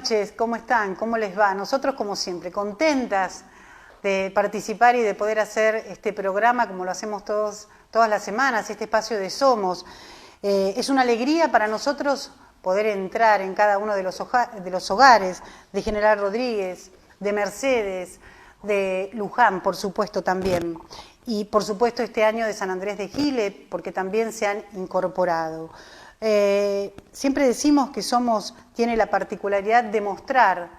noches, ¿cómo están? ¿Cómo les va? Nosotros, como siempre, contentas de participar y de poder hacer este programa como lo hacemos todas las semanas, este espacio de Somos. Es una alegría para nosotros poder entrar en cada uno de los hogares de General Rodríguez, de Mercedes, de Luján, por supuesto, también. Y, por supuesto, este año de San Andrés de Giles, porque también se han incorporado. Siempre decimos que Somos tiene la particularidad de mostrar,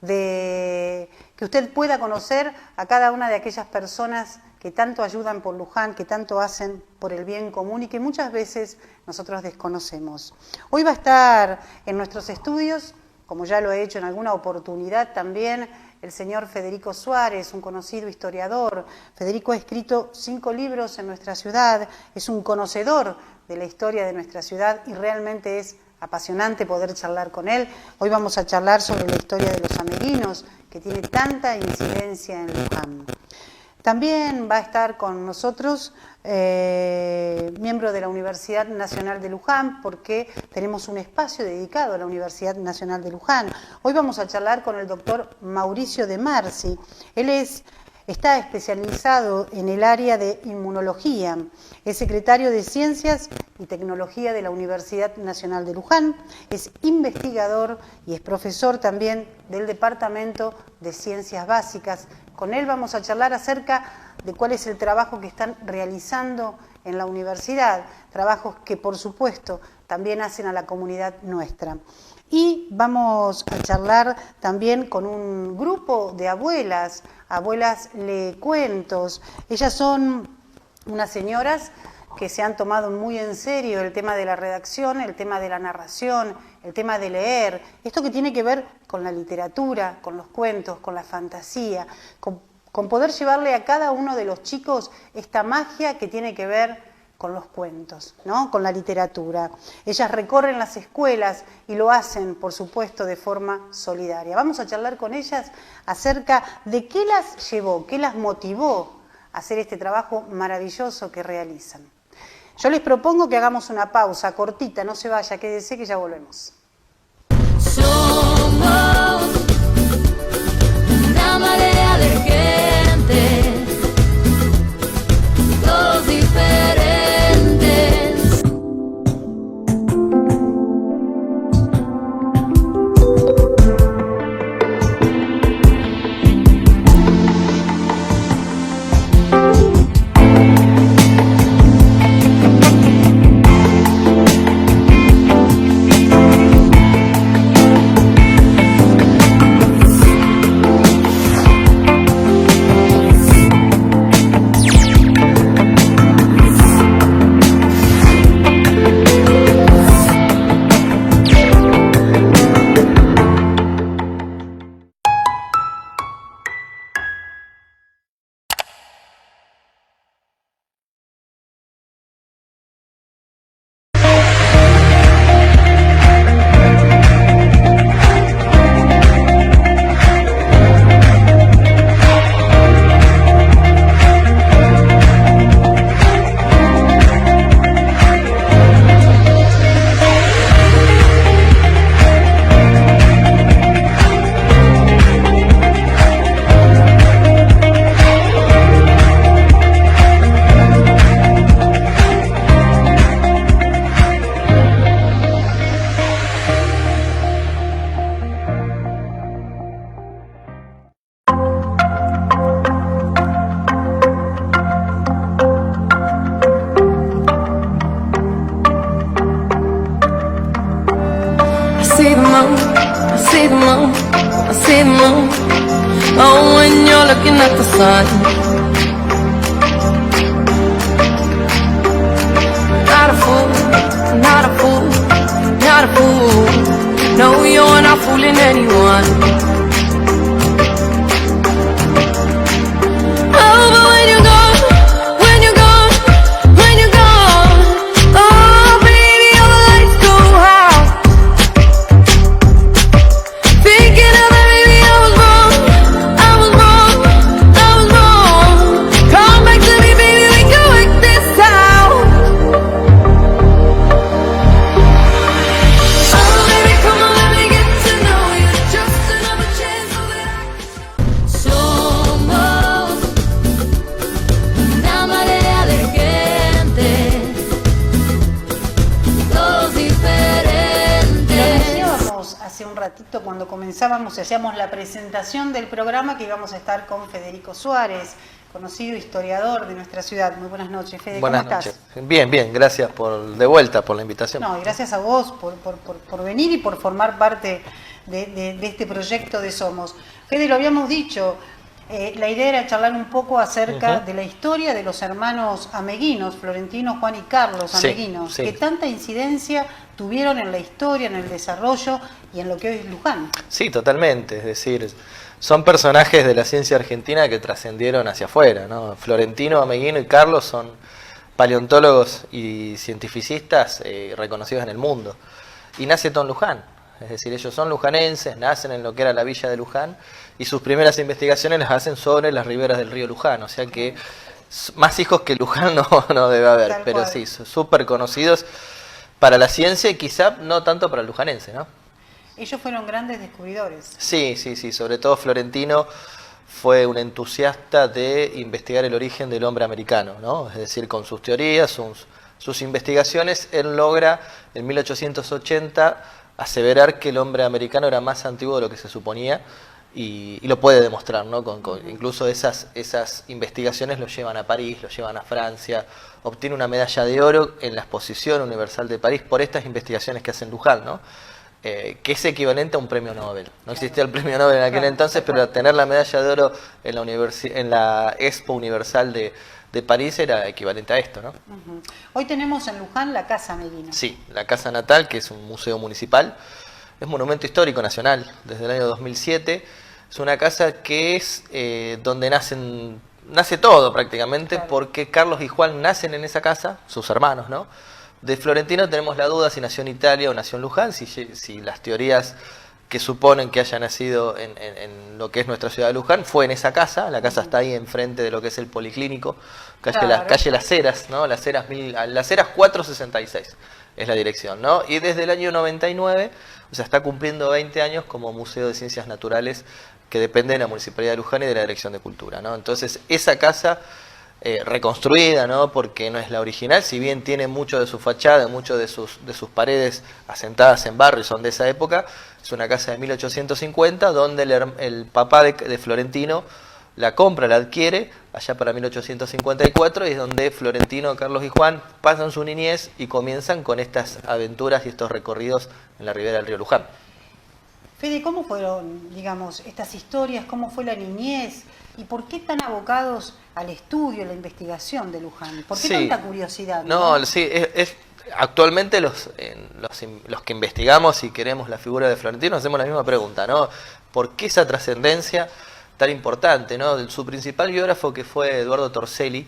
de que usted pueda conocer a cada una de aquellas personas que tanto ayudan por Luján, que tanto hacen por el bien común y que muchas veces nosotros desconocemos. Hoy va a estar en nuestros estudios, como ya lo he hecho en alguna oportunidad también, el señor Federico Suárez, un conocido historiador. Federico ha escrito 5 libros en nuestra ciudad, es un conocedor de la historia de nuestra ciudad y realmente es apasionante poder charlar con él. Hoy vamos a charlar sobre la historia de los amerindios, que tiene tanta incidencia en Luján. También va a estar con nosotros miembro de la Universidad Nacional de Luján, porque tenemos un espacio dedicado a la Universidad Nacional de Luján. Hoy vamos a charlar con el doctor Mauricio De Marsi. Él está especializado en el área de inmunología, es secretario de Ciencias y Tecnología de la Universidad Nacional de Luján, es investigador y es profesor también del Departamento de Ciencias Básicas. Con él vamos a charlar acerca de cuál es el trabajo que están realizando en la universidad, trabajos que por supuesto también hacen a la comunidad nuestra. Y vamos a charlar también con un grupo de abuelas Le Cuentos. Ellas son unas señoras que se han tomado muy en serio el tema de la redacción, el tema de la narración, el tema de leer, esto que tiene que ver con la literatura, con los cuentos, con la fantasía, con poder llevarle a cada uno de los chicos esta magia que tiene que ver con los cuentos, ¿no? Con la literatura. Ellas recorren las escuelas y lo hacen, por supuesto, de forma solidaria. Vamos a charlar con ellas acerca de qué las llevó, qué las motivó a hacer este trabajo maravilloso que realizan. Yo les propongo que hagamos una pausa cortita, no se vaya, quédese que ya volvemos. Somos una marea de gente, todos diferentes. ratito cuando comenzábamos y hacíamos la presentación del programa que íbamos a estar con Federico Suárez, conocido historiador de nuestra ciudad. Muy buenas noches, Fede, ¿cómo estás? Buenas noches. Bien, bien, gracias de vuelta por la invitación. No, y gracias a vos por venir y por formar parte de este proyecto de Somos. Fede, lo habíamos dicho, la idea era charlar un poco acerca de la historia de los hermanos Ameguinos, Florentino, Juan y Carlos Ameguinos, que tanta incidencia tuvieron en la historia, en el desarrollo y en lo que hoy es Luján. Sí, totalmente, es decir, son personajes de la ciencia argentina que trascendieron hacia afuera, ¿no? Florentino, Ameguino y Carlos son paleontólogos y cientificistas reconocidos en el mundo. Y nace todo en Luján, es decir, ellos son lujanenses, nacen en lo que era la villa de Luján y sus primeras investigaciones las hacen sobre las riberas del río Luján, o sea que más hijos que Luján no debe haber, Tal pero cual. sí, súper conocidos para la ciencia y quizá no tanto para el lujanense, ¿no? Ellos fueron grandes descubridores. Sí, sobre todo Florentino fue un entusiasta de investigar el origen del hombre americano, ¿no? Es decir, con sus teorías, sus investigaciones, él logra en 1880 aseverar que el hombre americano era más antiguo de lo que se suponía y lo puede demostrar, ¿no? Incluso esas investigaciones lo llevan a París, lo llevan a Francia, obtiene una medalla de oro en la Exposición Universal de París por estas investigaciones que hace en Luján, ¿no? Que es equivalente a un premio Nobel. No existía el premio Nobel en aquel entonces, pero tener la medalla de oro en la Expo Universal de París era equivalente a esto, ¿no? Hoy tenemos en Luján la Casa Ameguino. Sí, la Casa Natal, que es un museo municipal, es monumento histórico nacional desde el año 2007. Es una casa que es donde nace todo prácticamente, Claro. porque Carlos y Juan nacen en esa casa, sus hermanos, ¿no? De Florentino tenemos la duda si nació en Italia o nació en Luján, si las teorías que suponen que haya nacido en lo que es nuestra ciudad de Luján fue en esa casa. La casa está ahí enfrente de lo que es el Policlínico, Claro. calle Las Heras, ¿no? Las Heras 466 es la dirección, ¿no? Y desde el año 99, o sea, está cumpliendo 20 años como Museo de Ciencias Naturales que depende de la Municipalidad de Luján y de la Dirección de Cultura, ¿no? Entonces, esa casa reconstruida, ¿no? Porque no es la original, si bien tiene mucho de su fachada, mucho de sus paredes asentadas en barro y son de esa época, es una casa de 1850 donde el papá de Florentino la compra, la adquiere allá para 1854 y es donde Florentino, Carlos y Juan pasan su niñez y comienzan con estas aventuras y estos recorridos en la ribera del río Luján. Fede, ¿cómo fueron, digamos, estas historias? ¿Cómo fue la niñez? ¿Y por qué tan abocados al estudio, a la investigación de Luján? ¿Por qué tanta curiosidad? No, sí, actualmente los que investigamos y queremos la figura de Florentino hacemos la misma pregunta, ¿no? ¿Por qué esa trascendencia tan importante, ¿no? Su principal biógrafo, que fue Eduardo Torselli,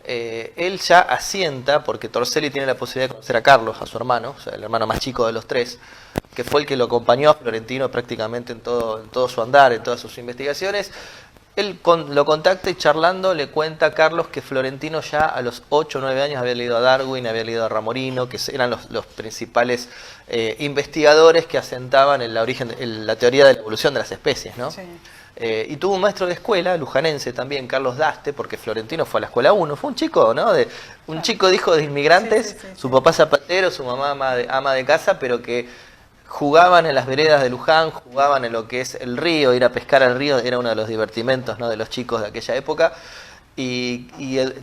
él ya asienta, porque Torselli tiene la posibilidad de conocer a Carlos, a su hermano, o sea, el hermano más chico de los tres, que fue el que lo acompañó a Florentino prácticamente en todo su andar, en todas sus investigaciones. Él lo contacta y charlando le cuenta a Carlos que Florentino ya a los 8 o 9 años había leído a Darwin, había leído a Ramorino, que eran los principales investigadores que asentaban en la teoría de la evolución de las especies, ¿no? Sí. Y tuvo un maestro de escuela, lujanense también, Carlos Daste, porque Florentino fue a la escuela 1, fue un chico, ¿no? Chico de hijo de inmigrantes, su papá zapatero, su mamá ama de casa, pero que jugaban en las veredas de Luján, jugaban en lo que es el río, ir a pescar al río era uno de los divertimentos, ¿no? De los chicos de aquella época. Y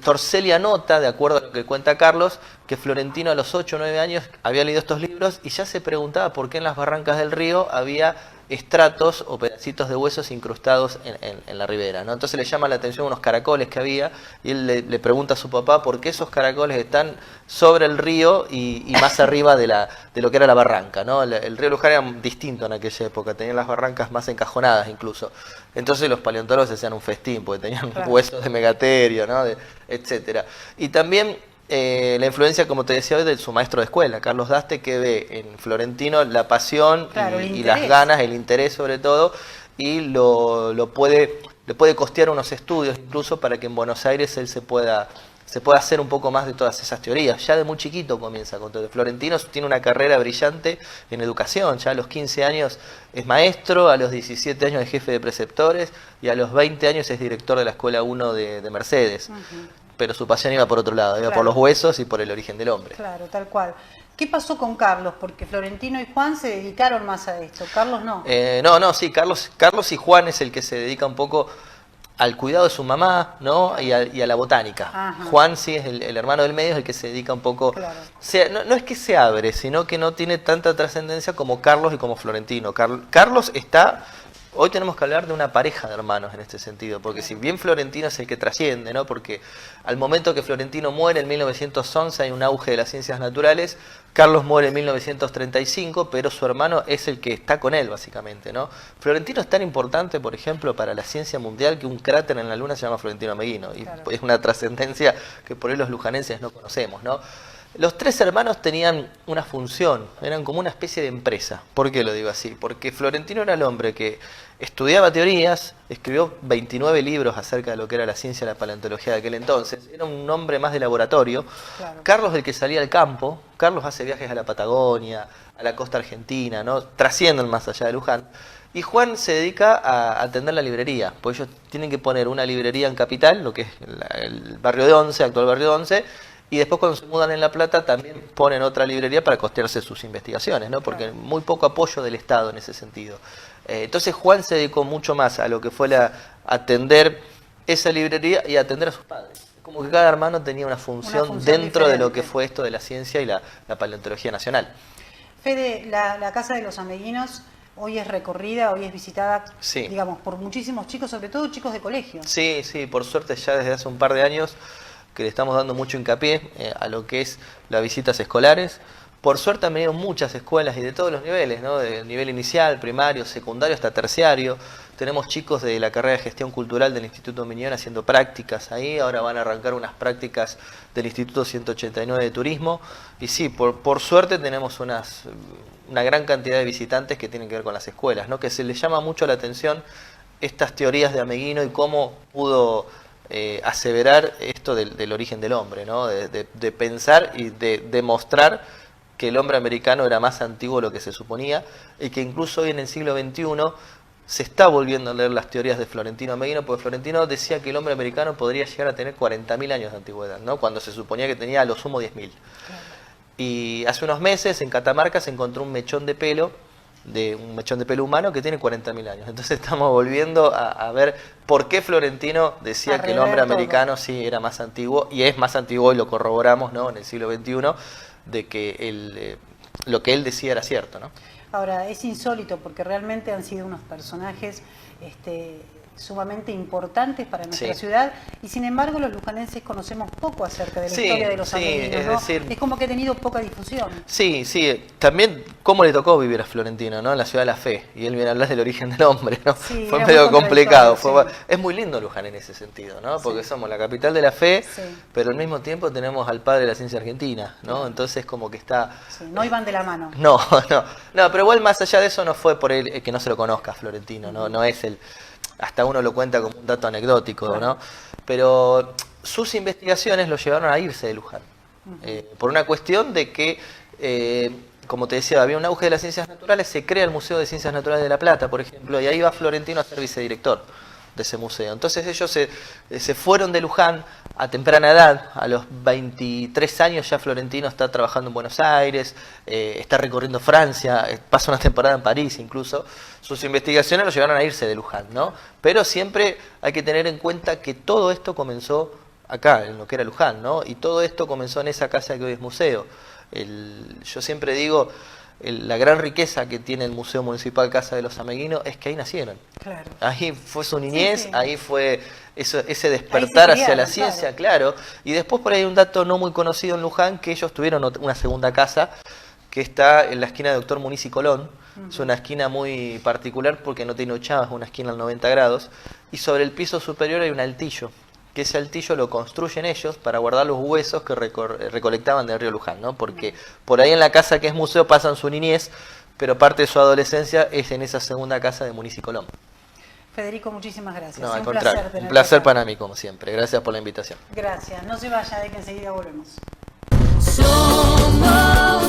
Torselli anota, de acuerdo a lo que cuenta Carlos, que Florentino a los 8 o 9 años había leído estos libros y ya se preguntaba por qué en las barrancas del río había estratos o pedacitos de huesos incrustados en la ribera, ¿no? Entonces le llama la atención unos caracoles que había y él le pregunta a su papá por qué esos caracoles están sobre el río y más arriba de lo que era la barranca, ¿no? El río Luján era distinto en aquella época, tenían las barrancas más encajonadas incluso. Entonces los paleontólogos hacían un festín porque tenían huesos de megaterio, ¿no? Etcétera. Y también la influencia, como te decía hoy, de su maestro de escuela, Carlos Daste, que ve en Florentino la pasión y las ganas, el interés sobre todo, y le puede costear unos estudios incluso para que en Buenos Aires él se pueda hacer un poco más de todas esas teorías. Ya de muy chiquito comienza con todo. Florentino tiene una carrera brillante en educación, ya a los 15 años es maestro, a los 17 años es jefe de preceptores y a los 20 años es director de la Escuela 1 de Mercedes. Pero su pasión iba por otro lado, iba por los huesos y por el origen del hombre. Claro, tal cual. ¿Qué pasó con Carlos? Porque Florentino y Juan se dedicaron más a esto, Carlos no. Sí, Carlos y Juan es el que se dedica un poco al cuidado de su mamá, ¿no? Y a la botánica. Ajá. Juan sí es el hermano del medio, es el que se dedica un poco... Claro. No es que se abre, sino que no tiene tanta trascendencia como Carlos y como Florentino. Carlos está... Hoy tenemos que hablar de una pareja de hermanos en este sentido, porque si bien Florentino es el que trasciende, ¿no? Porque al momento que Florentino muere en 1911 hay un auge de las ciencias naturales, Carlos muere en 1935, pero su hermano es el que está con él básicamente, ¿no? Florentino es tan importante, por ejemplo, para la ciencia mundial que un cráter en la Luna se llama Florentino Ameghino, y claro, es una trascendencia que por ahí los lujanenses no conocemos, ¿no? Los tres hermanos tenían una función, eran como una especie de empresa. ¿Por qué lo digo así? Porque Florentino era el hombre que estudiaba teorías, escribió 29 libros acerca de lo que era la ciencia y la paleontología de aquel entonces, era un hombre más de laboratorio. Claro. Carlos el que salía al campo, Carlos hace viajes a la Patagonia, a la costa argentina, ¿no? Trascienden más allá de Luján. Y Juan se dedica a atender la librería, porque ellos tienen que poner una librería en Capital, lo que es el barrio de Once, actual barrio de Once, y después cuando se mudan en La Plata también ponen otra librería para costearse sus investigaciones, ¿no? Porque muy poco apoyo del Estado en ese sentido. Entonces Juan se dedicó mucho más a lo que fue atender esa librería y atender a sus padres. Como que cada hermano tenía una función dentro diferente de lo que fue esto de la ciencia y la paleontología nacional. Fede, la Casa de los Ameghinos hoy es recorrida, hoy es visitada, sí, digamos, por muchísimos chicos, sobre todo chicos de colegio. Sí, por suerte ya desde hace un par de años que le estamos dando mucho hincapié a lo que es las visitas escolares. Por suerte han venido muchas escuelas y de todos los niveles, ¿no? De nivel inicial, primario, secundario hasta terciario. Tenemos chicos de la carrera de Gestión Cultural del Instituto Miñón haciendo prácticas ahí. Ahora van a arrancar unas prácticas del Instituto 189 de Turismo. Y sí, por suerte tenemos una gran cantidad de visitantes que tienen que ver con las escuelas, ¿no? Que se les llama mucho la atención estas teorías de Ameghino y cómo pudo aseverar esto del origen del hombre, ¿no? De pensar y de demostrar que el hombre americano era más antiguo de lo que se suponía y que incluso hoy en el siglo XXI se está volviendo a leer las teorías de Florentino Ameghino, porque Florentino decía que el hombre americano podría llegar a tener 40.000 años de antigüedad, ¿no? Cuando se suponía que tenía a lo sumo 10.000. Claro. Y hace unos meses en Catamarca se encontró un mechón de pelo humano que tiene 40.000 años. Entonces estamos volviendo a ver por qué Florentino decía que el hombre americano sí era más antiguo, y es más antiguo, y lo corroboramos, ¿no? En el siglo XXI, de que lo que él decía era cierto, ¿no? Ahora, es insólito porque realmente han sido unos personajes sumamente importantes para nuestra ciudad, y sin embargo los lujanenses conocemos poco acerca de la historia de los Ameghinos, ¿no? Es como que ha tenido poca difusión. Sí, también cómo le tocó vivir a Florentino, ¿no? En la ciudad de la fe, y él viene a hablar del origen del hombre, ¿no? Sí, fue medio complicado. Es muy lindo Luján en ese sentido, ¿no? Porque somos la capital de la fe, pero al mismo tiempo tenemos al padre de la ciencia argentina, ¿no? Entonces como que está... Sí, no iban de la mano. No, pero igual más allá de eso no fue por él que no se lo conozca a Florentino, no es el... Hasta uno lo cuenta como un dato anecdótico, ¿no? Pero sus investigaciones lo llevaron a irse de Luján. Por una cuestión de que, como te decía, había un auge de las ciencias naturales, se crea el Museo de Ciencias Naturales de La Plata, por ejemplo, y ahí va Florentino a ser vicedirector de ese museo. Entonces ellos se fueron de Luján a temprana edad, a los 23 años ya Florentino está trabajando en Buenos Aires, está recorriendo Francia, pasa una temporada en París incluso. Sus investigaciones lo llevaron a irse de Luján, ¿no? Pero siempre hay que tener en cuenta que todo esto comenzó acá, en lo que era Luján, ¿no? Y todo esto comenzó en esa casa que hoy es museo. Yo siempre digo... La gran riqueza que tiene el Museo Municipal Casa de los Ameghinos es que ahí nacieron. Claro. Ahí fue su niñez, ahí fue ese despertar hacia la ciencia, claro. Y después por ahí hay un dato no muy conocido en Luján, que ellos tuvieron una segunda casa que está en la esquina de Doctor Muniz y Colón. Es una esquina muy particular porque no tiene ochavas, es una esquina al 90 grados. Y sobre el piso superior hay un altillo, que ese altillo lo construyen ellos para guardar los huesos que recolectaban del río Luján, ¿no? Porque por ahí en la casa que es museo pasan su niñez, pero parte de su adolescencia es en esa segunda casa de Muniz y Colón. Federico, muchísimas gracias. No, al contrario, un placer para mí, como siempre. Gracias por la invitación. Gracias. No se vaya, que enseguida volvemos. Somos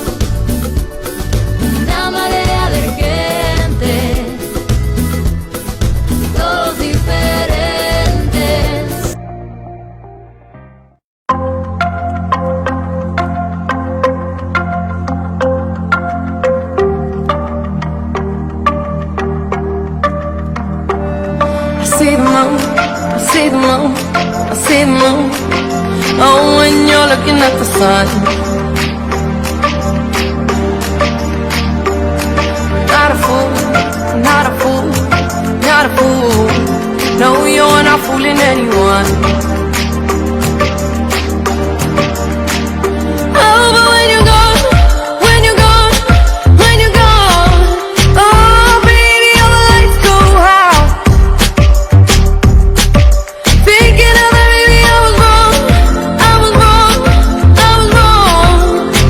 una marea de gente, todos diferentes. see the moon, I see the moon, I see the moon. Oh, when you're looking at the sun. Not a fool, not a fool, not a fool. No, you're not fooling anyone. Oh, but when you're gone, when you're gone, when you're gone, oh, baby, all the lights go out. Thinking of that, baby, I was wrong, I was wrong, I was wrong.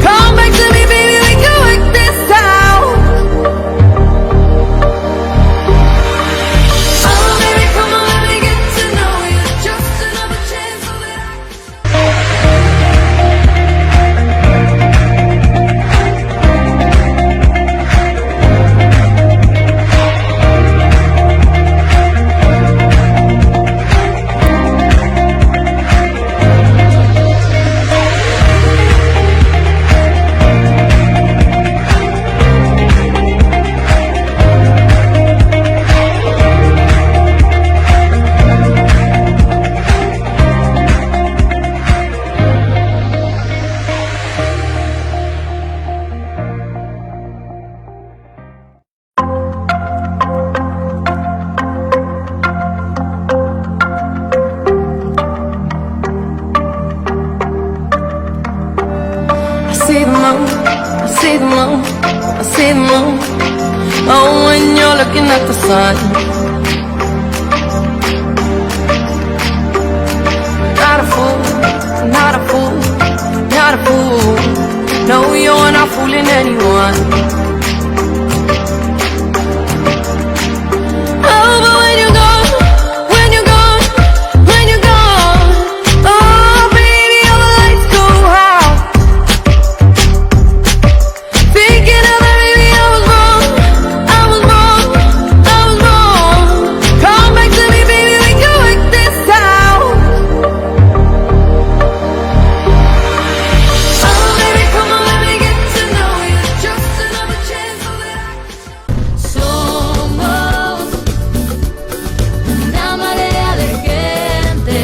Come back to me, baby, we can work this out. Oh, baby, come on, let me get to know you. Just another chance so that I see the moon, I see the moon, I see the moon. Oh, when you're looking at the sun. Not a fool, not a fool, not a fool. No, you're not fooling anyone. Oh, but when you're gone, when you're gone, when you're gone, oh, baby, all the lights go out. Thinking of that, baby, I was wrong, I was wrong, I was wrong. Come back to me, baby, we can work this out. Oh, baby, come on, let me get to know you. Just another chance so that somos una marea de gente,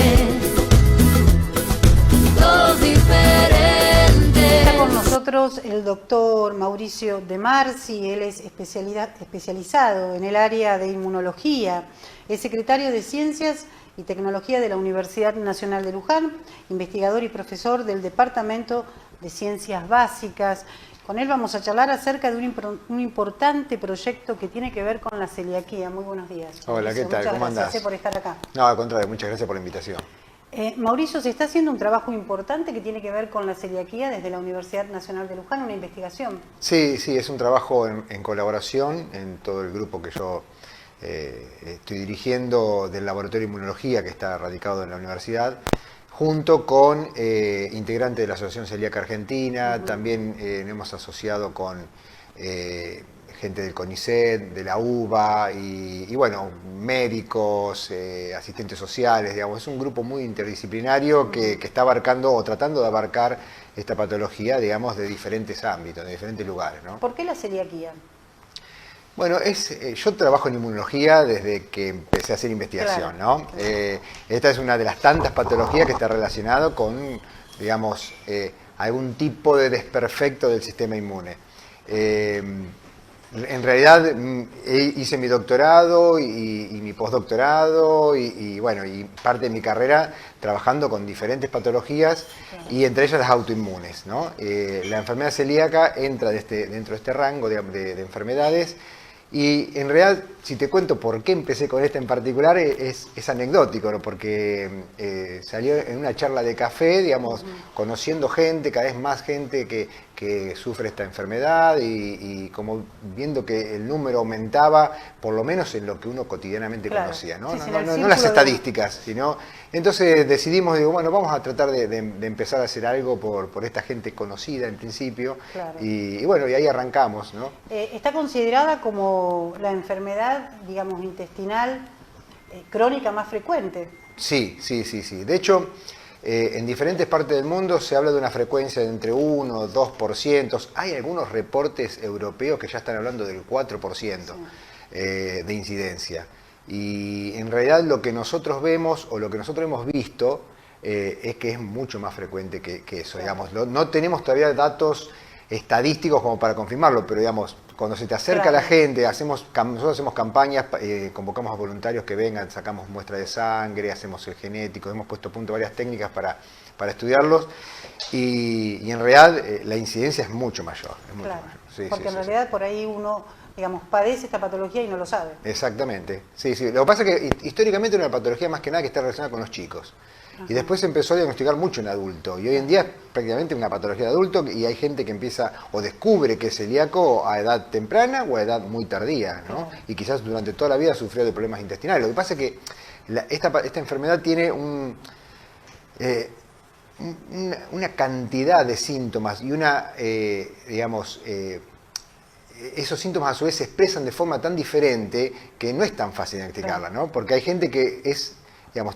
todos diferentes. Está con nosotros el doctor Mauricio De Marzi, él es especializado en el área de inmunología, es secretario de Ciencias y Tecnología de la Universidad Nacional de Luján, investigador y profesor del Departamento de Ciencias Básicas. Con él vamos a charlar acerca de un importante proyecto que tiene que ver con la celiaquía. Muy buenos días. Hola, ¿qué tal? Muchas ¿Cómo gracias andás? por estar acá. No, al contrario, muchas gracias por la invitación. Mauricio, se está haciendo un trabajo importante que tiene que ver con la celiaquía desde la Universidad Nacional de Luján, una investigación. Sí, sí, es un trabajo en colaboración en todo el grupo que yo estoy dirigiendo del Laboratorio de Inmunología que está radicado en la universidad, junto con integrantes de la Asociación Celíaca Argentina, también nos hemos asociado con gente del CONICET, de la UBA y bueno, médicos, asistentes sociales, digamos. Es un grupo muy interdisciplinario que está abarcando o tratando de abarcar esta patología, digamos, de diferentes ámbitos, de diferentes lugares, ¿no? ¿Por qué la celiaquía? Bueno, yo trabajo en inmunología desde que empecé a hacer investigación, Claro, ¿no? Esta es una de las tantas patologías que está relacionado con, digamos, algún tipo de desperfecto del sistema inmune. En realidad hice mi doctorado y mi postdoctorado y bueno, y parte de mi carrera trabajando con diferentes patologías y entre ellas las autoinmunes, ¿no? La enfermedad celíaca entra dentro de este rango de enfermedades. Y en realidad, si te cuento por qué empecé con esta en particular, es anecdótico, ¿no? Porque salió en una charla de café, digamos, conociendo gente, cada vez más gente que sufre esta enfermedad y como viendo que el número aumentaba, por lo menos en lo que uno cotidianamente conocía, ¿no? Sí, sí, No las estadísticas, sino... Entonces decidimos, digo, bueno, vamos a tratar de empezar a hacer algo por esta gente conocida en principio, Claro. y bueno, y ahí arrancamos, ¿no? Está considerada como la enfermedad, digamos, intestinal crónica más frecuente. Sí. De hecho, en diferentes partes del mundo se habla de una frecuencia de entre 1 o 2%. Hay algunos reportes europeos que ya están hablando del 4% de incidencia. Y en realidad lo que nosotros vemos o lo que nosotros hemos visto es que es mucho más frecuente que eso, digamos. No tenemos todavía datos estadísticos como para confirmarlo, pero digamos, cuando se te acerca la gente, nosotros hacemos campañas, convocamos a voluntarios que vengan, sacamos muestra de sangre, hacemos el genético, hemos puesto a punto varias técnicas para estudiarlos y en realidad la incidencia es mucho mayor. Es mucho mayor. Sí, porque en realidad por ahí uno, digamos, padece esta patología y no lo sabe. Exactamente, sí. Lo que pasa es que históricamente era una patología más que nada que está relacionada con los chicos. Y después se empezó a diagnosticar mucho en adulto. Y hoy en día es prácticamente una patología de adulto y hay gente que empieza o descubre que es celíaco a edad temprana o a edad muy tardía, ¿no? Y quizás durante toda la vida sufrió de problemas intestinales. Lo que pasa es que esta enfermedad tiene una cantidad de síntomas y esos síntomas a su vez se expresan de forma tan diferente que no es tan fácil diagnosticarla, ¿no? Porque hay gente que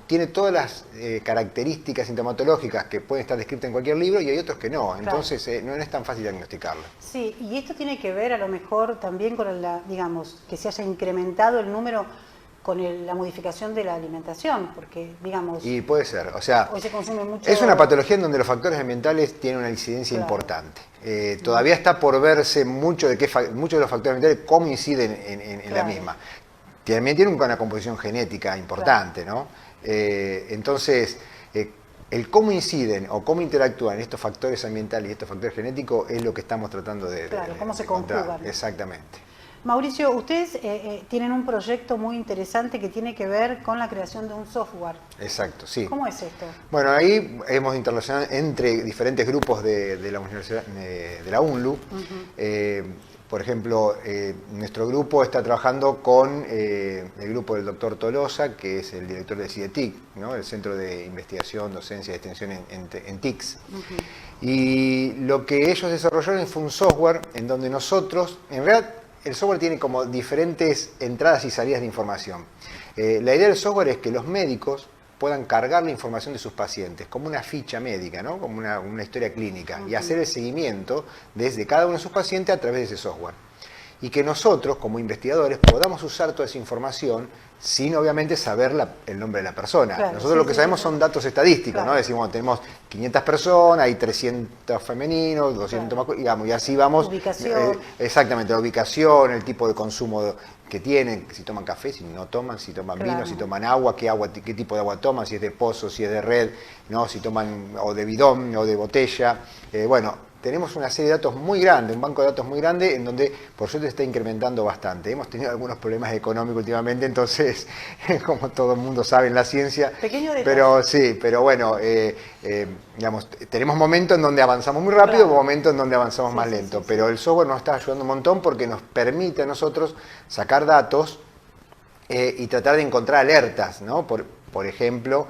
tiene todas las características sintomatológicas que pueden estar descritas en cualquier libro y hay otros que no. Entonces no es tan fácil diagnosticarla. Sí, y esto tiene que ver a lo mejor también con que se haya incrementado el número con la modificación de la alimentación, porque digamos... Y puede ser, o sea, hoy se consume mucho... es una patología en donde los factores ambientales tienen una incidencia importante. Todavía está por verse muchos de los factores ambientales cómo inciden en la misma. También tiene una composición genética importante, ¿no? Entonces, el cómo inciden o cómo interactúan estos factores ambientales y estos factores genéticos es lo que estamos tratando de cómo se encontrar. conjugan. Exactamente. Mauricio, ustedes tienen un proyecto muy interesante que tiene que ver con la creación de un software. Exacto, sí. ¿Cómo es esto? Bueno, ahí hemos interrelacionado entre diferentes grupos de la Universidad de la UNLU. Por ejemplo, nuestro grupo está trabajando con el grupo del doctor Tolosa, que es el director de CIDETIC, ¿no? El Centro de Investigación, Docencia y Extensión en TICS. Y lo que ellos desarrollaron fue un software en donde nosotros, en realidad, el software tiene como diferentes entradas y salidas de información. La idea del software es que los médicos puedan cargar la información de sus pacientes, como una ficha médica, ¿no? Como una historia clínica, y hacer el seguimiento desde cada uno de sus pacientes a través de ese software. Y que nosotros, como investigadores, podamos usar toda esa información sin obviamente saber el nombre de la persona. Claro, nosotros lo que sabemos son datos estadísticos, ¿no? Decimos, bueno, tenemos 500 personas, hay 300 femeninos, 200 masculinos, y así vamos. Ubicación. Exactamente, la ubicación, el tipo de consumo que tienen, si toman café, si no toman, si toman vino, si toman agua, qué tipo de agua toman, si es de pozo, si es de red, ¿no? Si toman o de bidón o de botella. Tenemos una serie de datos muy grande, un banco de datos muy grande en donde por suerte se está incrementando bastante. Hemos tenido algunos problemas económicos últimamente, entonces, como todo el mundo sabe en la ciencia, pequeño detalle. pero bueno, tenemos momentos en donde avanzamos muy rápido, momentos en donde avanzamos más lento, pero el software nos está ayudando un montón porque nos permite a nosotros sacar datos y tratar de encontrar alertas, ¿no? Por ejemplo,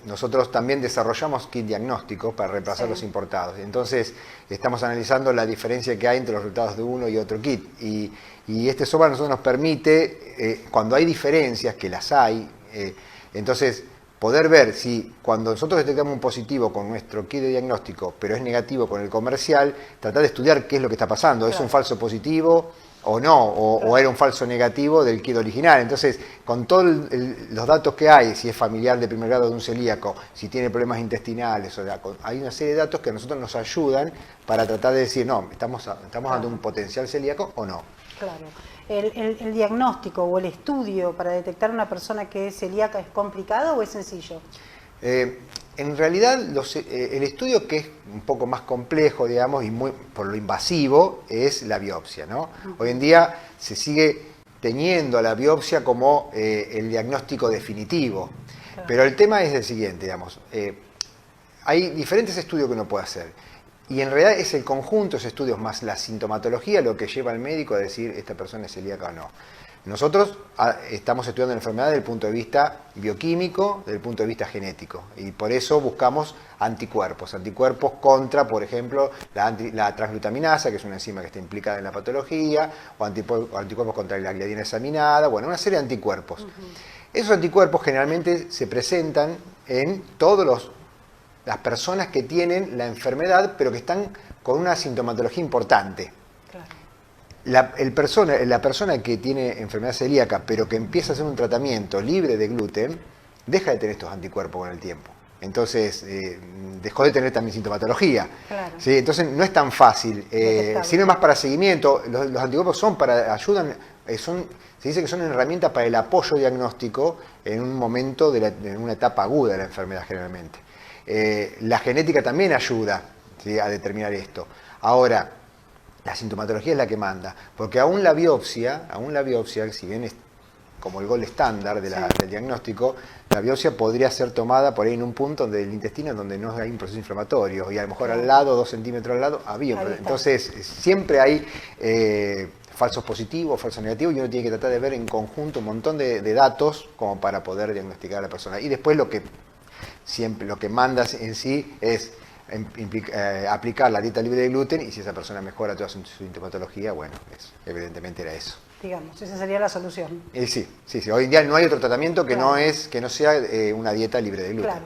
nosotros también desarrollamos kit diagnósticos para reemplazar los importados. Entonces, estamos analizando la diferencia que hay entre los resultados de uno y otro kit. Y este software a nosotros nos permite, cuando hay diferencias, que las hay, entonces poder ver si cuando nosotros detectamos un positivo con nuestro kit de diagnóstico, pero es negativo con el comercial, tratar de estudiar qué es lo que está pasando. ¿Es un falso positivo o no? ¿O era un falso negativo del kit original? Entonces, con todos los datos que hay, si es familiar de primer grado de un celíaco, si tiene problemas intestinales, hay una serie de datos que a nosotros nos ayudan para tratar de decir, no, estamos ante un potencial celíaco o no. Claro. ¿El diagnóstico o el estudio para detectar una persona que es celíaca es complicado o es sencillo? En realidad, el estudio que es un poco más complejo, digamos, y por lo invasivo, es la biopsia, ¿no? Hoy en día se sigue teniendo a la biopsia como el diagnóstico definitivo. Claro. Pero el tema es el siguiente, digamos, hay diferentes estudios que uno puede hacer. Y en realidad es el conjunto de esos estudios más la sintomatología lo que lleva al médico a decir esta persona es celíaca o no. Nosotros estamos estudiando la enfermedad desde el punto de vista bioquímico, desde el punto de vista genético, y por eso buscamos anticuerpos contra, por ejemplo, la transglutaminasa, que es una enzima que está implicada en la patología, o anticuerpos contra la gliadina examinada, bueno, una serie de anticuerpos. Esos anticuerpos generalmente se presentan en todas las personas que tienen la enfermedad, pero que están con una sintomatología importante. la persona que tiene enfermedad celíaca, pero que empieza a hacer un tratamiento libre de gluten, deja de tener estos anticuerpos con el tiempo. Entonces, dejó de tener también sintomatología. Claro. ¿Sí? Entonces, no es tan fácil. Sirve más para seguimiento. Los anticuerpos ayudan, se dice que son herramientas para el apoyo diagnóstico en un momento, en una etapa aguda de la enfermedad generalmente. La genética también ayuda, ¿sí?, a determinar esto. Ahora, la sintomatología es la que manda, porque aún la biopsia, si bien es como el gold estándar del diagnóstico, la biopsia podría ser tomada por ahí en un punto del intestino donde no hay un proceso inflamatorio, y a lo mejor al lado, 2 centímetros al lado, había. Entonces, siempre hay falsos positivos, falsos negativos, y uno tiene que tratar de ver en conjunto un montón de datos como para poder diagnosticar a la persona. Y después lo que manda en sí es aplicar la dieta libre de gluten, y si esa persona mejora toda su sintomatología, bueno, evidentemente era eso. Digamos, esa sería la solución. Sí. Hoy en día no hay otro tratamiento que no sea una dieta libre de gluten. Claro,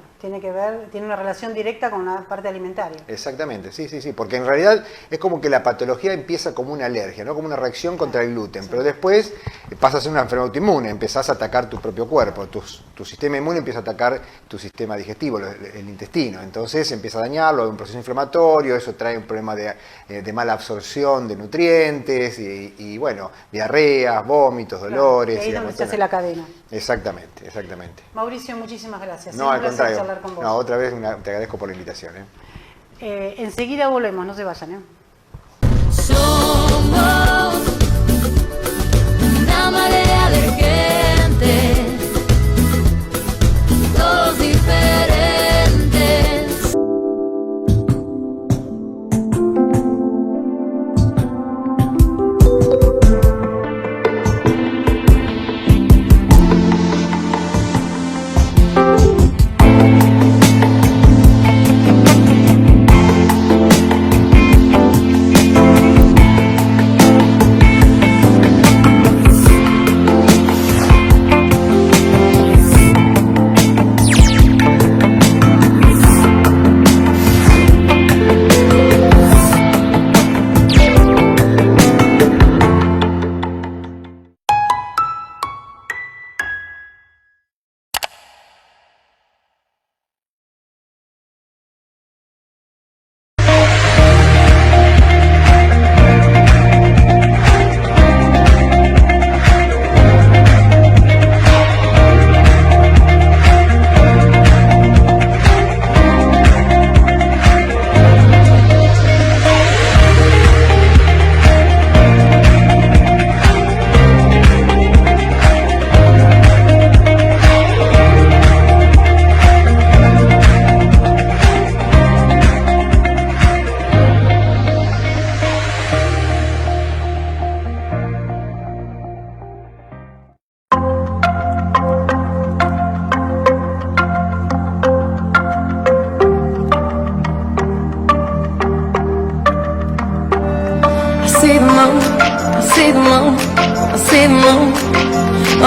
tiene una relación directa con la parte alimentaria. Exactamente, sí, porque en realidad es como que la patología empieza como una alergia, ¿no? Como una reacción contra el gluten, pero después pasa a ser una enfermedad autoinmune, empezás a atacar tu propio cuerpo, tu sistema inmune empieza a atacar tu sistema digestivo, el intestino, entonces empieza a dañarlo, hay un proceso inflamatorio, eso trae un problema de mala absorción de nutrientes y bueno, diarreas, vómitos, dolores. Y ahí es donde se hace la cadena. Exactamente. Mauricio, muchísimas gracias. No, al contrario. Charlar con vos. No, otra vez te agradezco por la invitación. Enseguida volvemos, no se vayan. Somos una marea de gente, todos diferentes.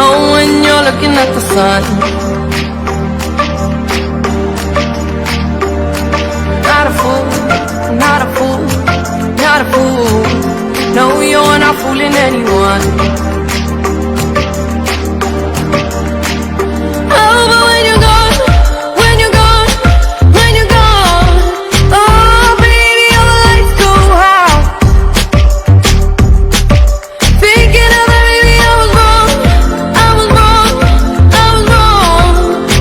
Oh, when you're looking at the sun. Not a fool, not a fool, not a fool. No, you're not fooling anyone. Oh, but when you're gone, when you're gone, when you're gone, oh, baby, all the lights go out. Thinking of that, baby, I was wrong, I was wrong, I was wrong.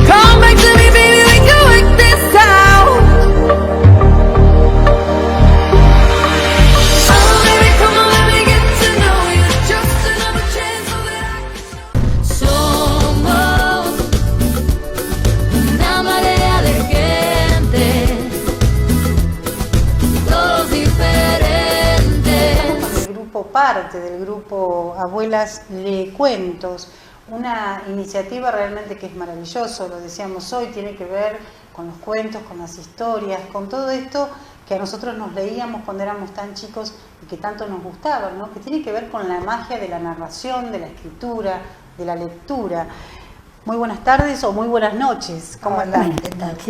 Come back to me, baby, we can work this out. Oh, baby, come on, let me get to know you. Just another chance so that I can somos una marea de gente, todos diferentes. El grupo parte del grupo Abuelas Lee Cuentos, una iniciativa realmente que es maravilloso, lo decíamos hoy, tiene que ver con los cuentos, con las historias, con todo esto que a nosotros nos leíamos cuando éramos tan chicos y que tanto nos gustaba, ¿no? Que tiene que ver con la magia de la narración, de la escritura, de la lectura. Muy buenas tardes o muy buenas noches, ¿cómo están?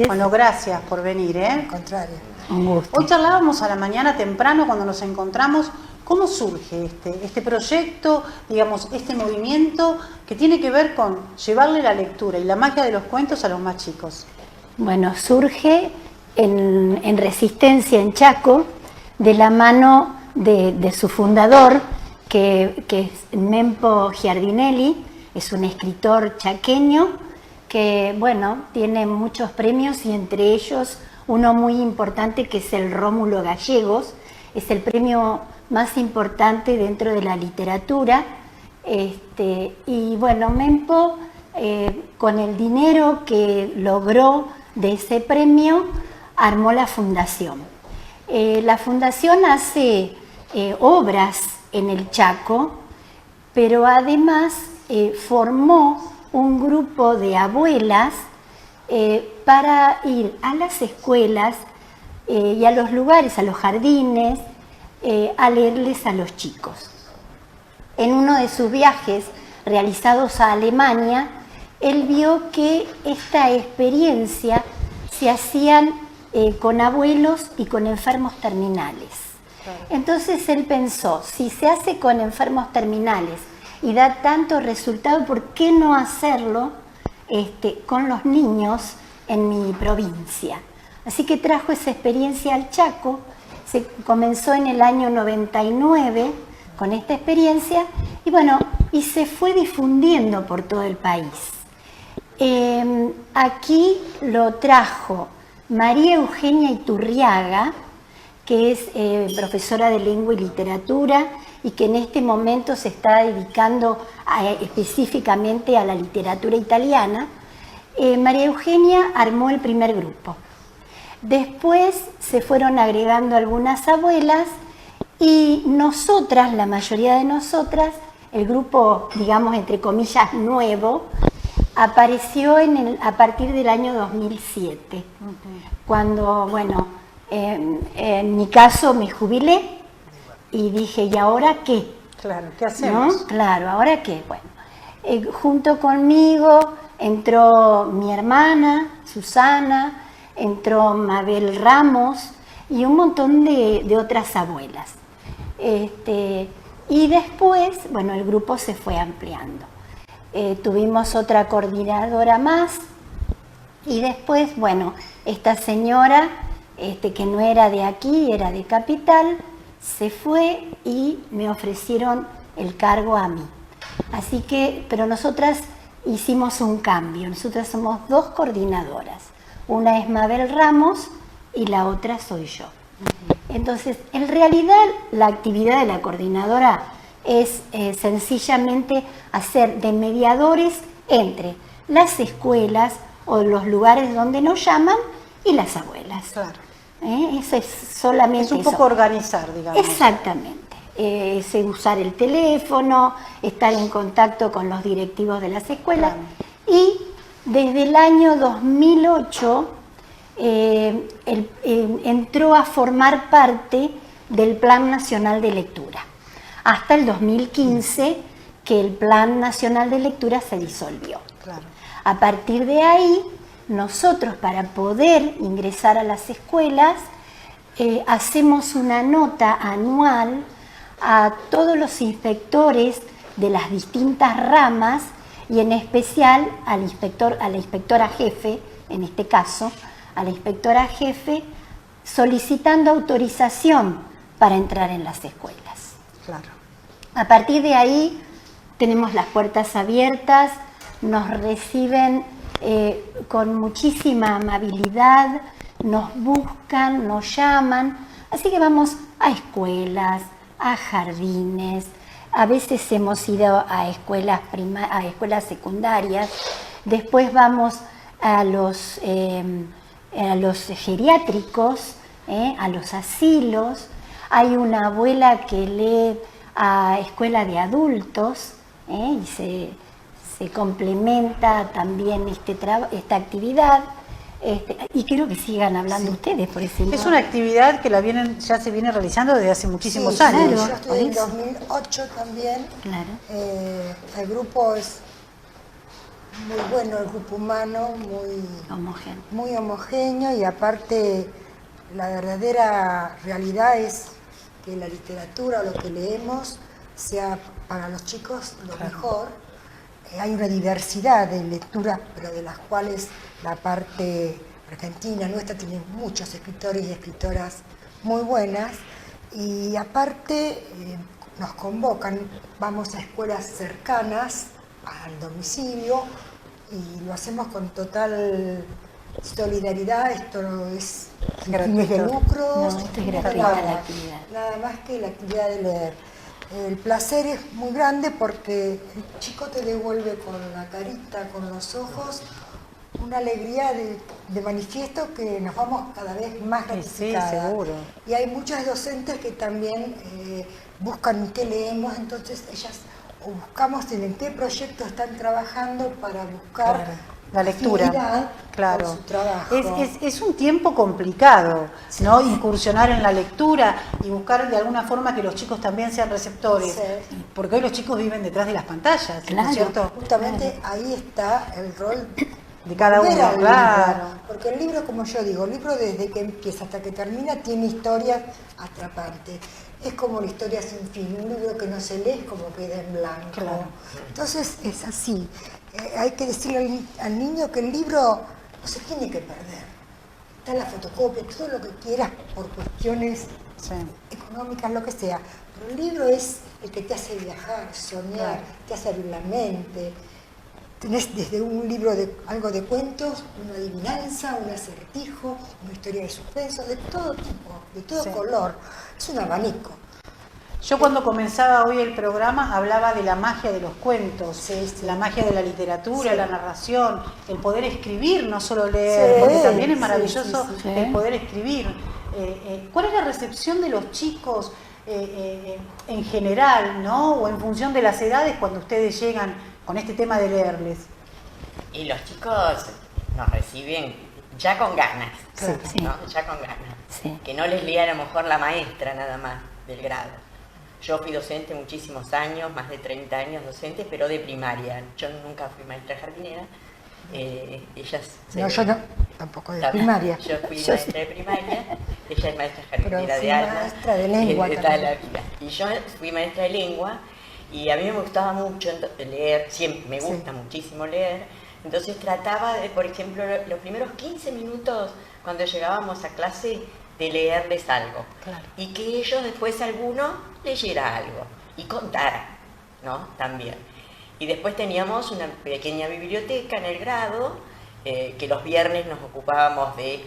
Bueno, gracias por venir, ¿eh? Al contrario, un gusto. Hoy charlábamos a la mañana temprano cuando nos encontramos ¿Cómo surge este proyecto, digamos, este movimiento que tiene que ver con llevarle la lectura y la magia de los cuentos a los más chicos? Bueno, surge en Resistencia, en Chaco, de la mano de su fundador, que es Mempo Giardinelli, es un escritor chaqueño que, bueno, tiene muchos premios y entre ellos uno muy importante que es el Rómulo Gallegos, es el premio más importante dentro de la literatura. Y bueno, Mempo, con el dinero que logró de ese premio, armó la fundación. La fundación hace obras en el Chaco, pero además formó un grupo de abuelas para ir a las escuelas y a los lugares, a los jardines, a leerles a los chicos. En uno de sus viajes realizados a Alemania, él vio que esta experiencia se hacían con abuelos y con enfermos terminales. Claro. Entonces él pensó, si se hace con enfermos terminales y da tanto resultado, ¿por qué no hacerlo con los niños en mi provincia? Así que trajo esa experiencia al Chaco. Se comenzó en el año 99 con esta experiencia y bueno, y se fue difundiendo por todo el país. Aquí lo trajo María Eugenia Iturriaga, que es profesora de lengua y literatura y que en este momento se está dedicando específicamente a la literatura italiana. María Eugenia armó el primer grupo. Después se fueron agregando algunas abuelas y nosotras, la mayoría de nosotras, el grupo, digamos, entre comillas, nuevo, apareció a partir del año 2007, cuando, bueno, en mi caso me jubilé y dije, ¿y ahora qué? Claro, ¿qué hacemos? ¿No? Claro, ¿ahora qué? Bueno, junto conmigo entró mi hermana, Susana, entró Mabel Ramos y un montón de otras abuelas. Y después, bueno, el grupo se fue ampliando. Tuvimos otra coordinadora más y después, bueno, esta señora, que no era de aquí, era de Capital, se fue y me ofrecieron el cargo a mí. Así que, pero nosotras hicimos un cambio, nosotras somos dos coordinadoras. Una es Mabel Ramos y la otra soy yo. Entonces, en realidad, la actividad de la coordinadora es sencillamente hacer de mediadores entre las escuelas o los lugares donde nos llaman y las abuelas. Claro. Eso es solamente es un eso. poco organizar, digamos. Exactamente. Es usar el teléfono, estar en contacto con los directivos de las escuelas. Claro. Y desde el año 2008 entró a formar parte del Plan Nacional de Lectura, hasta el 2015 que el Plan Nacional de Lectura se disolvió. Claro. A partir de ahí, nosotros para poder ingresar a las escuelas hacemos una nota anual a todos los inspectores de las distintas ramas y en especial a la inspectora jefe, en este caso, a la inspectora jefe, solicitando autorización para entrar en las escuelas. Claro. A partir de ahí tenemos las puertas abiertas, nos reciben con muchísima amabilidad, nos buscan, nos llaman, así que vamos a escuelas, a jardines, a veces hemos ido a escuelas secundarias, después vamos a los geriátricos, a los asilos. Hay una abuela que lee a escuela de adultos y se complementa también esta actividad. Y quiero que sigan hablando ustedes, por ejemplo. Es una actividad que ya se viene realizando desde hace muchísimos años. Yo estoy en 2008 también. Claro. El grupo es muy bueno, el grupo humano, muy homogéneo y aparte la verdadera realidad es que la literatura o lo que leemos sea para los chicos lo mejor. Hay una diversidad de lecturas, pero de las cuales la parte argentina nuestra tiene muchos escritores y escritoras muy buenas, y aparte nos convocan, vamos a escuelas cercanas al domicilio y lo hacemos con total solidaridad. Esto no es sin fines de lucro, No, esto es gratuita la actividad. nada más que la actividad de leer. El placer es muy grande porque el chico te devuelve con la carita, con los ojos, una alegría de manifiesto que nos vamos cada vez más gratificadas. Sí, seguro. Y hay muchas docentes que también buscan qué leemos, entonces ellas o buscamos en qué proyecto están trabajando para buscar Claro, la lectura, afinidad claro. con su trabajo. Es un tiempo complicado, ¿no? Incursionar en la lectura y buscar de alguna forma que los chicos también sean receptores, Sí. porque hoy los chicos viven detrás de las pantallas, ¿no Claro. es cierto? Justamente ahí está el rol De cada volver uno, al claro. libro, porque el libro, como yo digo, el libro desde que empieza hasta que termina tiene historias atrapantes. Es como la historia sin fin, un libro que no se lee es como queda en blanco. Claro. Entonces es así. Hay que decirle al niño que el libro no se tiene que perder. Está en la fotocopia, todo lo que quieras por cuestiones Sí. económicas, lo que sea. Pero el libro es el que te hace viajar, soñar, te hace abrir la mente. Tenés desde un libro de algo de cuentos, una adivinanza, un acertijo, una historia de suspenso, de todo tipo, de todo Sí. color. Es un abanico. Yo cuando comenzaba hoy el programa hablaba de la magia de los cuentos, Sí, sí. la magia de la literatura, Sí. la narración, el poder escribir, no solo leer, Sí, porque también es sí, maravilloso sí, sí. el poder escribir. ¿Cuál es la recepción de los chicos en general, ¿no? O en función de las edades cuando ustedes llegan con este tema de leerles? Y los chicos nos reciben ya con ganas, Sí. ¿no? Ya con ganas. Sí. Que no les lea a lo mejor la maestra nada más del grado. Yo fui docente muchísimos años, más de 30 años docente, pero de primaria. Yo nunca fui maestra jardinera. Ellas No, yo no, tampoco de También. primaria. Yo fui maestra de primaria, ella es maestra Pero jardinera fui de alma. maestra de lengua de toda también. la vida. Y yo fui maestra de lengua y a mí me gustaba mucho leer, siempre me gusta muchísimo leer. Entonces trataba de, por ejemplo, los primeros 15 minutos cuando llegábamos a clase, de leerles algo. Claro. Y que ellos después alguno leyera algo y contara, ¿no? También. Y después teníamos una pequeña biblioteca en el grado, que los viernes nos ocupábamos de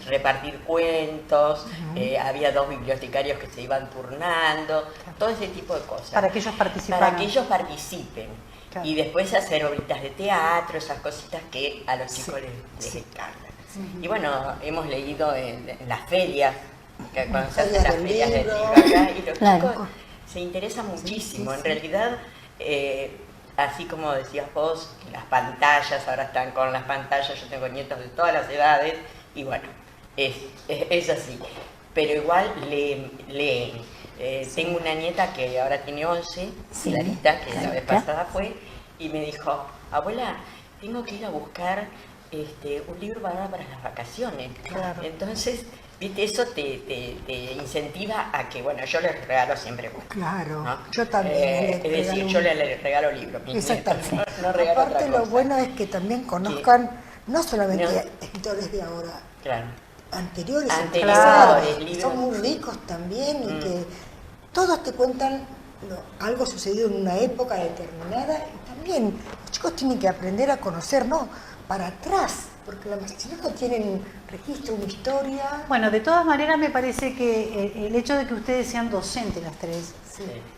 repartir cuentos, había 2 bibliotecarios que se iban turnando, todo ese tipo de cosas. Para que ellos participaran. Para que ellos participen. Claro. Y después hacer obras de teatro, esas cositas que a los chicos les encantan. Y bueno, hemos leído en las ferias, que cuando se hacen Ferias las del ferias del libro. libro acá, y los Claro. chicos se interesan muchísimo. En realidad, así como decías vos, las pantallas, ahora están con las pantallas, yo tengo nietos de todas las edades, y bueno, es así. Pero igual leen. Tengo una nieta que ahora tiene 11, Sí, Clarita, que la vez Clarita. pasada fue, y me dijo, abuela, tengo que ir a buscar un libro para las vacaciones. Claro. Entonces, viste, eso te incentiva a que, bueno, yo les regalo siempre libros. Claro, ¿no? yo también. Es decir, yo les regalo libros. mis Exactamente. nietos, no regalo Aparte otra lo cosa. bueno es que también conozcan no solamente No. escritores de ahora, Claro. anteriores, Anteriores, pasados, que libros. son muy ricos también y que todos te cuentan algo sucedido en una época determinada, y también los chicos tienen que aprender a conocer, ¿no? Para atrás, porque si no tienen registro, una historia. Bueno, de todas maneras me parece que el hecho de que ustedes sean docentes las tres,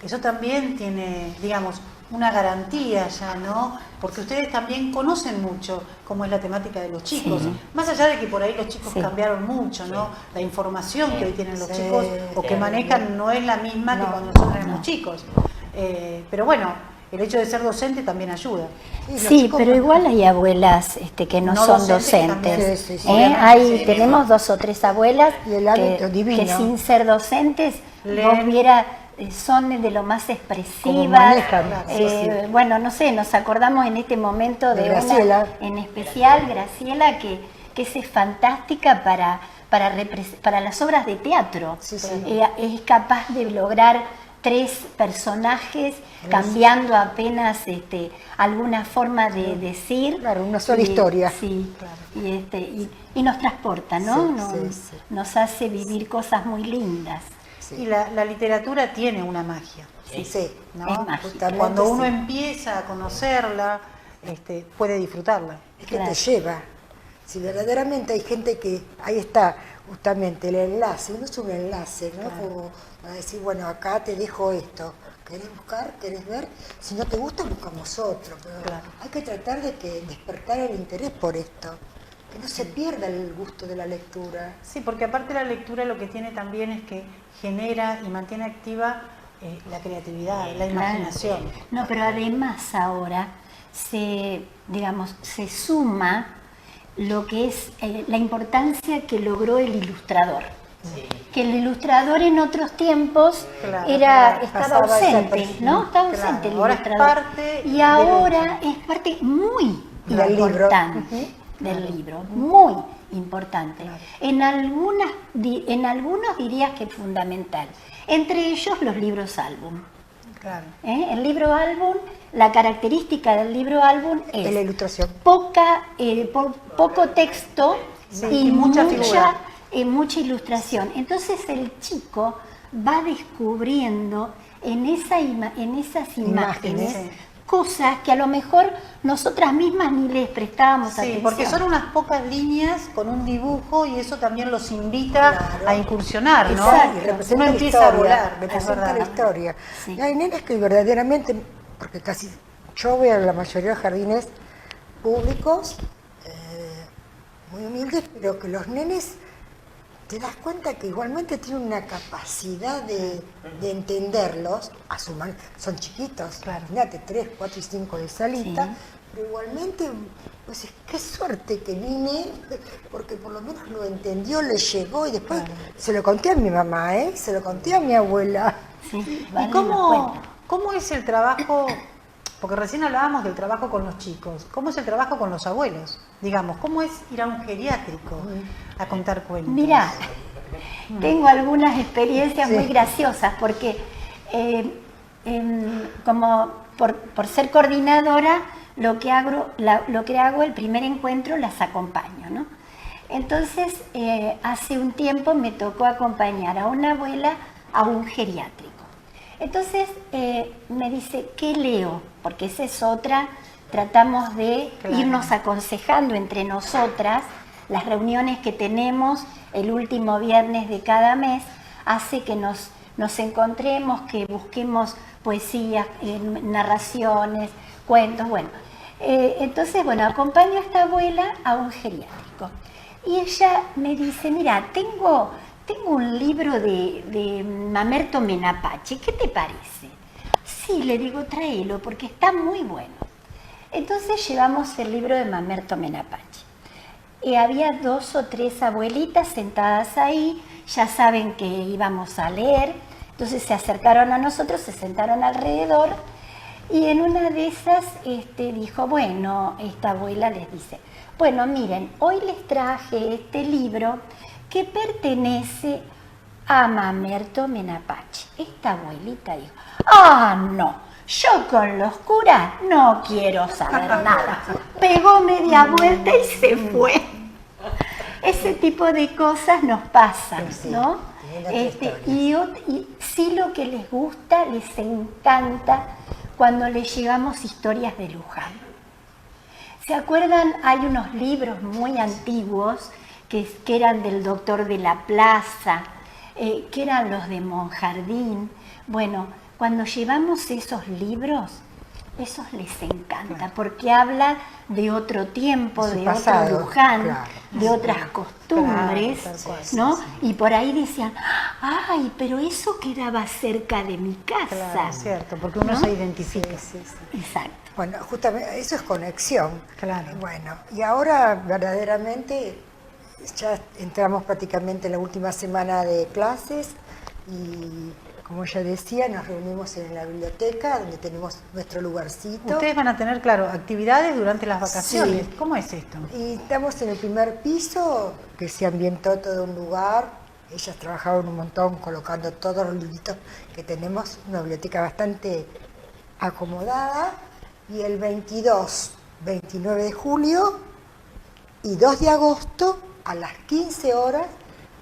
eso también tiene, digamos, una garantía ya, ¿no? Porque ustedes también conocen mucho cómo es la temática de los chicos. Sí. Más allá de que por ahí los chicos Sí. cambiaron mucho, ¿no? La información que hoy tienen los Sí. chicos o que manejan no es la misma que No. cuando nosotros éramos chicos. Pero bueno, el hecho de ser docente también ayuda. Y los Sí, chicos pero igual hay abuelas que no, No son docentes que docentes. también. Sí, sí, ¿eh? sí. Hay, Sí, tenemos 2 o 3 abuelas Y el hábito divino. que sin ser docentes, Leen. vos viera, son de lo más expresivas. Como manejan, sí, Bueno, no sé, nos acordamos en este momento De de Graciela. una, en especial Graciela, que es fantástica para las obras de teatro. Sí, sí. Es capaz de lograr 3 personajes cambiando apenas alguna forma de decir. Claro, una sola historia. Sí, y nos transporta, ¿no? Sí. Nos hace vivir cosas muy lindas. Y la literatura tiene una magia, Sí. ¿no? Es mágica. Justamente Cuando uno sí. empieza a conocerla, puede disfrutarla. Es que Claro. te lleva. Si verdaderamente hay gente que, ahí está justamente el enlace, uno es un enlace, ¿no? Como para decir, bueno, acá te dejo esto, ¿querés buscar? ¿Querés ver? Si no te gusta, buscamos otro, pero Claro. hay que tratar de que despertar el interés por esto, que no se pierda el gusto de la lectura. Sí, porque aparte la lectura lo que tiene también es que genera y mantiene activa la creatividad, la imaginación. No, pero además ahora se suma lo que es la importancia que logró el ilustrador. Que el ilustrador en otros tiempos Claro, estaba pasaba ausente, desapercibido. ¿no? Estaba Claro, ausente el ahora es ilustrador. parte Y del ahora es parte muy Del libro. importante del libro, muy importante. En algunos dirías que es fundamental. Entre ellos los libros álbum. Claro. El libro álbum, la característica del libro álbum En la es ilustración. poco texto y mucha figura. mucha ilustración. Entonces el chico va descubriendo en esas imágenes sí. cosas que a lo mejor nosotras mismas ni les prestábamos Sí, atención. porque son unas pocas líneas con un dibujo y eso también los invita Claro. a incursionar, ¿no? Exacto, y representa Uno la empieza historia, a volar, es representa verdad. la historia. Sí. Y hay nenes que verdaderamente, porque casi yo veo la mayoría de jardines públicos, muy humildes, pero que los nenes te das cuenta que igualmente tienen una capacidad de entenderlos a su manera. Son chiquitos, Claro. imagínate, 3, 4 y 5 de salita, Sí. pero igualmente, pues qué suerte que vine, porque por lo menos lo entendió, le llegó y después se lo conté a mi mamá, se lo conté a mi abuela. Sí, ¿Y vale la cómo, pena. cómo es el trabajo? Porque recién hablábamos del trabajo con los chicos. ¿Cómo es el trabajo con los abuelos? Digamos, ¿cómo es ir a un geriátrico a contar cuentos? Mirá, tengo algunas experiencias muy graciosas porque como por ser coordinadora, lo que hago el primer encuentro las acompaño, ¿no? Entonces, hace un tiempo me tocó acompañar a una abuela a un geriátrico. Entonces me dice, ¿qué leo? Porque esa es otra, tratamos de irnos aconsejando entre nosotras. Las reuniones que tenemos el último viernes de cada mes hace que nos encontremos, que busquemos poesías, narraciones, cuentos, bueno. Entonces, bueno, acompaño a esta abuela a un geriátrico. Y ella me dice, mira, tengo un libro de Mamerto Menapace, ¿qué te parece? Sí, le digo, tráelo, porque está muy bueno. Entonces llevamos el libro de Mamerto Menapace. Y había 2 o 3 abuelitas sentadas ahí, ya saben que íbamos a leer, entonces se acercaron a nosotros, se sentaron alrededor, y en una de esas dijo, bueno, esta abuela les dice, bueno, miren, hoy les traje este libro que pertenece a Mamerto Menapace. Esta abuelita dijo, no, yo con los curas no quiero saber nada. Pegó media vuelta y se fue. Ese tipo de cosas nos pasan, ¿no? Y sí, lo que les gusta, les encanta cuando les llevamos historias de Luján. ¿Se acuerdan? Hay unos libros muy antiguos que eran del Doctor de la Plaza, que eran los de Monjardín. Bueno, cuando llevamos esos libros, esos les encanta, porque habla de otro tiempo, De su de pasado, otro Luján, claro. de otras costumbres, Claro, tal cual, ¿no? sí, Y por ahí decían, ay, pero eso quedaba cerca de mi casa. Claro, es cierto, porque uno ¿no? se identifica. Exacto. Bueno, justamente eso es conexión. Claro. Bueno, y ahora verdaderamente ya entramos prácticamente en la última semana de clases y como ella decía, nos reunimos en la biblioteca, donde tenemos nuestro lugarcito. Ustedes van a tener, claro, actividades durante las vacaciones. Sí. ¿Cómo es esto? Y estamos en el primer piso, que se ambientó todo un lugar. Ellas trabajaron un montón colocando todos los libritos que tenemos, una biblioteca bastante acomodada. Y el 22, 29 de julio y 2 de agosto, a las 15 horas,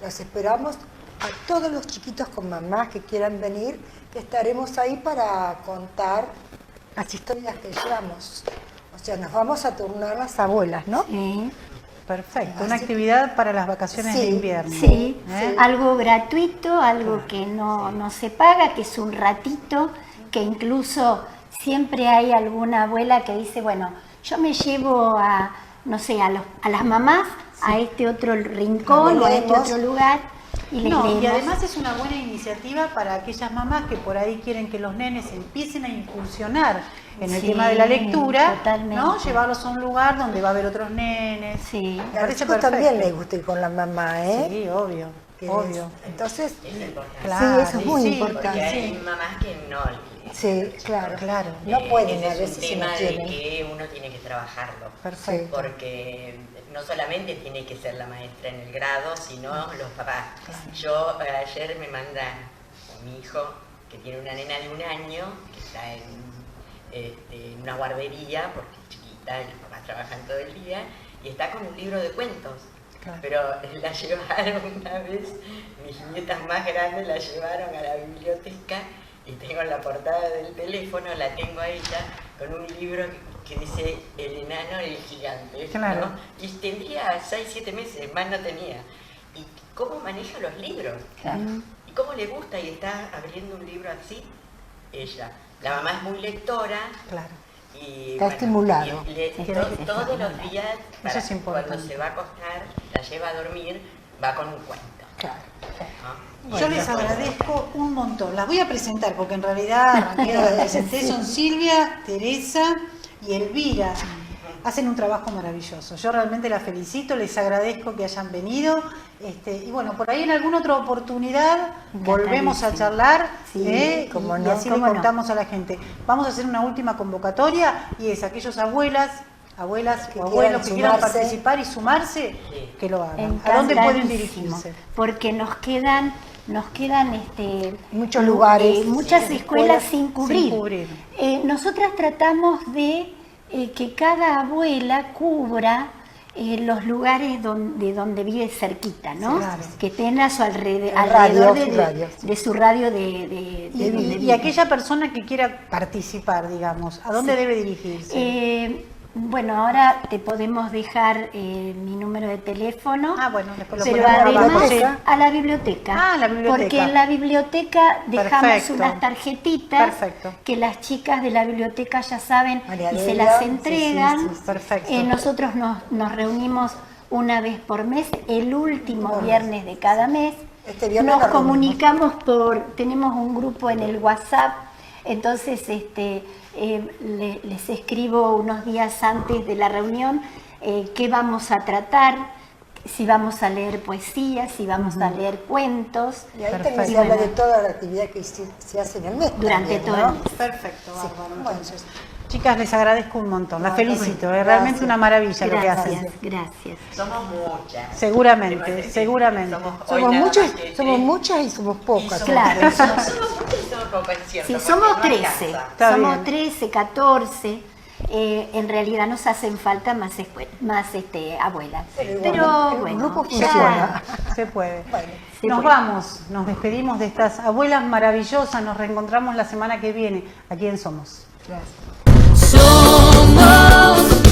los esperamos a todos los chiquitos con mamás que quieran venir, que estaremos ahí para contar las historias que llevamos. O sea, nos vamos a turnar las abuelas, ¿no? Sí. Perfecto, una Así- actividad para las vacaciones de Sí, invierno. Sí, ¿Eh? algo gratuito, algo que no se paga, que es un ratito, que incluso siempre hay alguna abuela que dice, bueno, yo me llevo a, no sé, a las mamás a este otro rincón o a este Leemos. otro lugar y les No, leemos. y además es una buena iniciativa para aquellas mamás que por ahí quieren que los nenes empiecen a incursionar en el Sí, tema de la lectura, totalmente. ¿no? Llevarlos a un lugar donde va a haber otros nenes. Sí. Me A los parece chicos también perfecto. les gusta ir con la mamá, ¿eh? Sí, obvio, Que obvio. es- Entonces, Es importante. Claro, sí, eso es muy sí, Porque importante. hay mamás que no. Sí, claro. Claro. No pueden Ese a es veces un si tema no de quieren. que uno tiene que trabajarlo. Perfecto. Porque no solamente tiene que ser la maestra en el grado, sino los papás. Yo ayer me mandan a mi hijo, que tiene una nena de 1 año, que está en una guardería, porque es chiquita y los papás trabajan todo el día, y está con un libro de cuentos. Claro. Pero la llevaron una vez, mis nietas más grandes la llevaron a la biblioteca y tengo en la portada del teléfono, la tengo a ella, con un libro que dice El enano y el gigante. Claro. ¿no? Y tendría 6, 7 meses, más no tenía. ¿Y cómo maneja los libros? Claro. ¿Y cómo le gusta? Y está abriendo un libro así, ella. La mamá es muy lectora. Claro. Y, Está estimulado. y le- Sí, to- sí, sí, todos sí. los días, Eso es importante. cuando se va a acostar, la lleva a dormir, va con un cuento. Claro. ¿no? Yo les agradezco un montón. Las voy a presentar porque en realidad las presenté, son Silvia, Teresa y Elvira. Hacen un trabajo maravilloso. Yo realmente las felicito, les agradezco que hayan venido. Y bueno, por ahí en alguna otra oportunidad volvemos a charlar, Sí, cómo y no, así le cómo no. contamos a la gente. Vamos a hacer una última convocatoria y es aquellos abuelas Que o quieran abuelos que quieran sumarse. participar y sumarse, que lo hagan. ¿A Encantadísimo, dónde pueden dirigirse? Porque nos quedan Muchos lugares, muchas sí, escuelas escuelas sin cubrir. sin cubrir. Nosotras tratamos de que cada abuela cubra los lugares de donde vive cerquita, ¿no? Sí, claro. Que tenga a su alrededor radio, de, su de- radio. de su radio de donde Y vive. aquella persona que quiera participar, digamos, ¿a dónde debe dirigirse? Bueno, ahora te podemos dejar mi número de teléfono. Ah, bueno, después lo pero ponemos además abajo, sí. a la biblioteca. Ah, a la biblioteca. Porque en la biblioteca dejamos Perfecto. unas tarjetitas Perfecto. que las chicas de la biblioteca ya saben María y se Delia, las sí, entregan. sí, sí, sí. Perfecto. Nosotros nos reunimos una vez por mes, el último viernes de cada mes. Este viernes Nos nos reunimos. comunicamos tenemos un grupo en el WhatsApp, entonces les escribo unos días antes de la reunión qué vamos a tratar, si vamos a leer poesía, si vamos a leer cuentos. Y ahí Perfecto. también se habla de toda la actividad que se hace en el mes. Durante también, todo ¿no? el mes. Perfecto, bárbaro. Bueno. Entonces, chicas, les agradezco un montón, las No, felicito, bueno, es realmente gracias. una maravilla lo que hacen. Gracias, gracias. Somos muchas. Seguramente, seguramente. Hoy Somos nada muchos, más que somos tres. muchas y somos pocas. Claro. Somos muchas y somos pocas, es cierto. Sí, porque somos no 13, alcanza. Está somos bien. 13, 14. En realidad nos hacen falta más abuelas. Pero el bueno, grupo ya funciona. Se puede. Bueno, se Nos puede. vamos, nos despedimos de estas abuelas maravillosas, nos reencontramos la semana que viene aquí en Somos. gracias. Somos